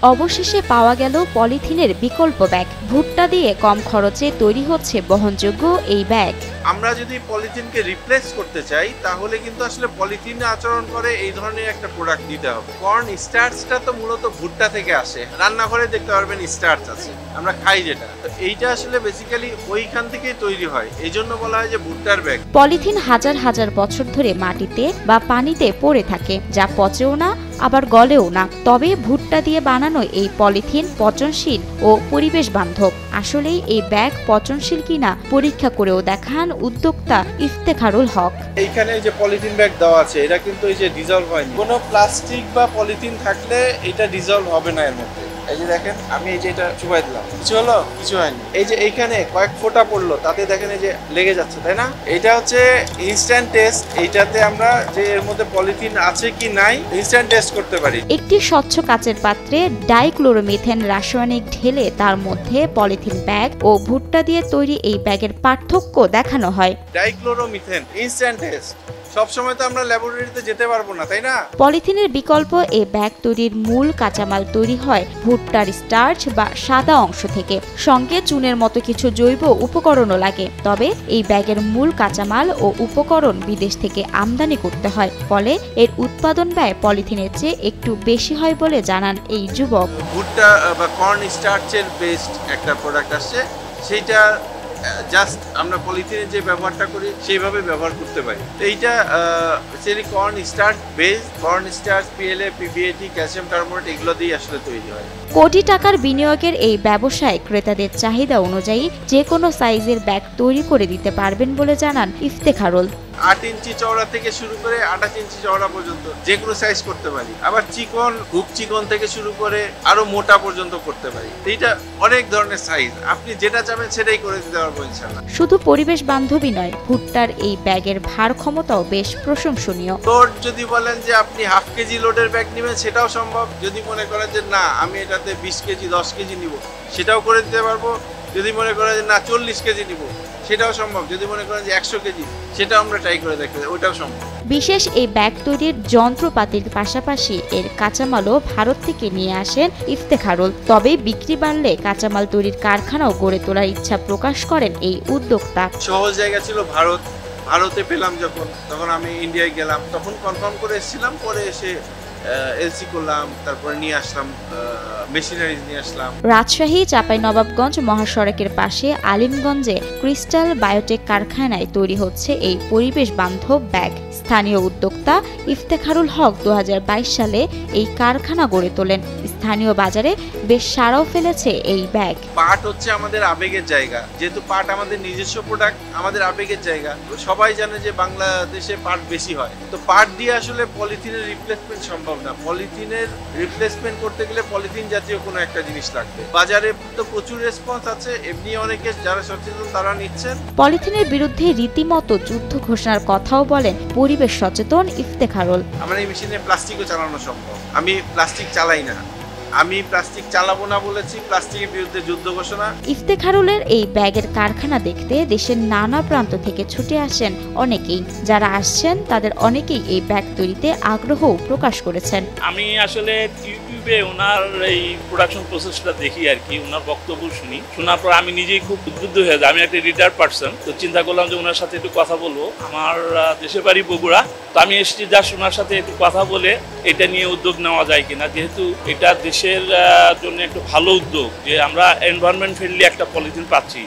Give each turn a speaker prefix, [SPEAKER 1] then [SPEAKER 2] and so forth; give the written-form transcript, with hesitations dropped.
[SPEAKER 1] অবশেষে পাওয়া গেল পলিথিনের বিকল্প ব্যাগ। ভুট্টা দিয়ে কম খরচে তৈরি হচ্ছে বহনযোগ্য এই ব্যাগ।
[SPEAKER 2] আমরা যদি পলিথিনকে রিপ্লেস করতে চাই তাহলে কিন্তু আসলে পলিথিনে আচরণ করে এই ধরনের একটা প্রোডাক্ট দিতে হবে। কর্ন স্টার্চটা তো মূলত ভুট্টা থেকে আসে, রান্নাঘরে দেখতে পারবেন স্টার্চ আছে, আমরা খাই যেটা, তো এইটা আসলে বেসিক্যালি ওইখান থেকেই তৈরি হয়, এই জন্য বলা হয় যে ভুট্টার ব্যাগ।
[SPEAKER 1] পলিথিন হাজার হাজার বছর ধরে মাটিতে বা পানিতে পড়ে থাকে, যা পচেও না আবার গলেও না। তবে ভুট্টা দিয়ে বানানো এই পলিথিন পচনশীল ও পরিবেশ বান্ধব। আসলেই এই ব্যাগ পচনশীল কিনা পরীক্ষা করেও দেখান উদ্যোক্তা ইফতেখারুল হক।
[SPEAKER 2] এইখানে যে পলিথিন ব্যাগ দেওয়া আছে এটা কিন্তু এই যে ডিজলভ হয়নি। কোনো প্লাস্টিক বা পলিথিন থাকলে এটা ডিজলভ হবে না এর মধ্যে। এই যে দেখেন, আমি এই যে এটা চুবাই দিলাম, কিছু হলো? কিছু হয়নি। এই যে এইখানে কয়েক ফোঁটা পড়লো, তাতে দেখেন এই যে লেগে যাচ্ছে, তাই না? এটা হচ্ছে ইনস্ট্যান্ট টেস্ট। এইটাতে আমরা যে এর মধ্যে পলিথিন আছে কি নাই ইনস্ট্যান্ট টেস্ট করতে পারি।
[SPEAKER 1] একটি স্বচ্ছ কাচের পাত্রে ডাইক্লোরোমিথেন রাসায়নিক ঢেলে তার মধ্যে পলিথিন ব্যাগ ও ভুট্টা দিয়ে তৈরি এই ব্যাগের পার্থক্য দেখানো হয়।
[SPEAKER 2] Dichloromethane instant test. সবসময় তো আমরা ল্যাবরেটরিতে যেতে পারবো না, তাই না?
[SPEAKER 1] পলিথিনের বিকল্প এই ব্যাগ তৈরির মূল কাঁচামাল তৈরি হয় ভুট্টার স্টার্চ বা সাদা অংশ থেকে। সঙ্গে চুনের মতো কিছু জৈব উপকরণও লাগে। তবে এই ব্যাগের মূল কাঁচামাল ও উপকরণ বিদেশ থেকে আমদানি করতে হয়, ফলে এর উৎপাদন ব্যয় পলিথিনের চেয়ে একটু বেশি হয় বলে জানান এই যুবক।
[SPEAKER 2] ভুট্টা বা কর্ন স্টার্চের বেসড একটা প্রোডাক্ট আসছে, সেইটা জাস্ট আমরা পলিথিনের যে ব্যবহারটা করি সেইভাবে ব্যবহার করতে পারি। এইটা corn starch base, corn starch, PLA, PBAT, calcium carbonate এগুলো দিয়ে আসলে তৈরি হয়।
[SPEAKER 1] কোটি টাকার বিনিয়োগের এই ব্যবসায় ক্রেতাদের চাহিদা অনুযায়ী যে কোনো সাইজের ব্যাগ তৈরি করে দিতে পারবেন বলে জানান ইফতেখারুল।
[SPEAKER 2] 8 ইঞ্চি চওড়া থেকে শুরু করে 28 ইঞ্চি চওড়া পর্যন্ত যে কোনো সাইজ করতে পারি। আবার চিকন, খুব চিকন থেকে শুরু করে আরো মোটা পর্যন্ত করতে পারি। এইটা অনেক ধরনের সাইজ, আপনি যেটা চাবেন সেটাই করে দিতে পারবো ইনশাআল্লাহ।
[SPEAKER 1] শুধু পরিবেশ বান্ধবী নয়, ভুট্টার এই ব্যাগের ভার ক্ষমতাও বেশ প্রশংসনীয়।
[SPEAKER 2] লোড যদি বলেন যে আপনি হাফ কেজি লোডের ব্যাগ নেবেন সেটাও সম্ভব। যদি মনে করেন যে না আমি এটাতে 20 কেজি 10 কেজি নিব সেটাও করে দিতে পারবো। যদি মনে করেন যে না 40 কেজি নিব সেটাও সম্ভব। যদি মনে করেন যে 100 কেজি সেটাও আমরা ট্রাই করে দেখতে, ওইটাও সম্ভব।
[SPEAKER 1] বিশেষ এই ব্যাগ তৈরির যন্ত্রপাতির পাশাপাশি এর কাঁচামালও ভারত থেকে নিয়ে আসেন ইফতেখারুল। তবে বিক্রি বাড়লে কাঁচামাল তৈরির কারখানাও গড়ে তোলার ইচ্ছা প্রকাশ করেন এই উদ্যোক্তা।
[SPEAKER 2] সহজ জায়গা ছিল ভারতে পেলাম যখন, তখন আমি ইন্ডিয়ায় গেলাম, তখন কনফার্ম করে এসেছিলাম। পরে এসে এলসি করলাম, তারপরে নিয়ে আসলাম মেশিনারিজ নিয়ে আসলাম।
[SPEAKER 1] রাজশাহী চাঁপাইনবাবগঞ্জ মহাসড়কের পাশে আলিমগঞ্জে ক্রিস্টাল বায়োটেক কারখানায় তৈরি হচ্ছে এই পরিবেশ বান্ধব ব্যাগ। স্থানীয় উদ্যোক্তা ইফতেখারুল হক 2022 সালে এই কারখানা গড়ে তোলেন। স্থানীয় বাজারে বেশ সাড়াও ফেলেছে এই ব্যাগ।
[SPEAKER 2] পাট হচ্ছে আমাদের আবেগের জায়গা, যেহেতু পাট আমাদের নিজস্ব প্রোডাক্ট, আমাদের আবেগের জায়গা। সবাই জানে যে বাংলাদেশে পাট বেশি হয়, তো পাট দিয়ে আসলে পলিথিনের রিপ্লেসমেন্ট সম্ভব না। পলিথিনের রিপ্লেসমেন্ট করতে গেলে পলিথিন জাতীয় কোনো একটা জিনিস লাগবে। বাজারে তো প্রচুর রেসপন্স আছে, এমনি অনেকে যারা সচেতন তারা নিচ্ছেন।
[SPEAKER 1] পলিথিনের বিরুদ্ধে রীতিমতো যুদ্ধ ঘোষণার কথাও বলেন পরিবেশ সচেতন ইফতেখারুল।
[SPEAKER 2] আমার এই মেশিনে প্লাস্টিকও চালানো সম্ভব। আমি প্লাস্টিক চালাই না, আমি প্লাস্টিক চালাবো না বলেছি, প্লাস্টিকের বিরুদ্ধে যুদ্ধ ঘোষণা।
[SPEAKER 1] ইফতেখারুলের এই ব্যাগের কারখানা দেখতে দেশের নানা প্রান্ত থেকে ছুটে আসেন অনেকেই। যারা আসছেন তাদের অনেকেই এই ব্যাগ তৈরিতে আগ্রহ প্রকাশ করেছেন।
[SPEAKER 3] আমি আসলে ইউটিউবে ওনার এই প্রোডাকশন প্রসেসটা দেখি আর কি, ওনার বক্তব্য শুনি, শোনার পর আমি নিজেই খুব উদ্বুদ্ধ হয়ে যাই। আমি একটা রিটায়ার্ড পার্সন, তো চিন্তা করলাম যে ওনার সাথে একটু কথা বলবো। আমার দেশের বাড়ি বগুড়া, তো আমি এসেছি যা ওনার সাথে একটু কথা বলে এটা নিয়ে উদ্যোগ নেওয়া যায় কিনা, যেহেতু এটা দেশের জন্য একটু ভালো উদ্যোগ যে আমরা এনভায়রনমেন্ট ফ্রেন্ডলি একটা পলিথিন পাচ্ছি।